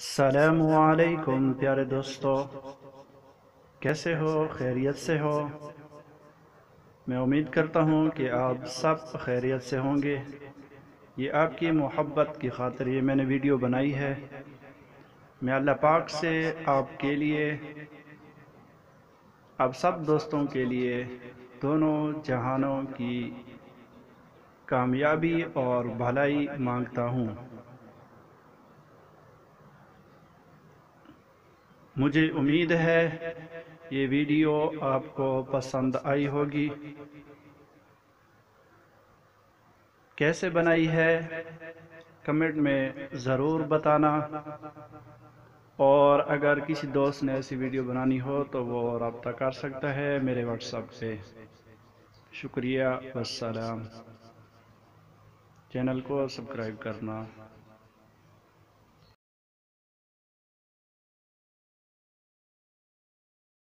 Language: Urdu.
السلام علیکم پیارے دوستو، کیسے ہو؟ خیریت سے ہو؟ میں امید کرتا ہوں کہ آپ سب خیریت سے ہوں گے۔ یہ آپ کی محبت کی خاطر یہ میں نے ویڈیو بنائی ہے۔ میں اللہ پاک سے آپ کے لیے، آپ سب دوستوں کے لیے دونوں جہانوں کی کامیابی اور بھلائی مانگتا ہوں۔ مجھے امید ہے یہ ویڈیو آپ کو پسند آئی ہوگی۔ کیسے بنائی ہے کمنٹ میں ضرور بتانا، اور اگر کسی دوست نے ایسی ویڈیو بنانی ہو تو وہ رابطہ کر سکتا ہے میرے واٹس ایپ پہ۔ شکریہ، والسلام۔ چینل کو سبسکرائب کرنا۔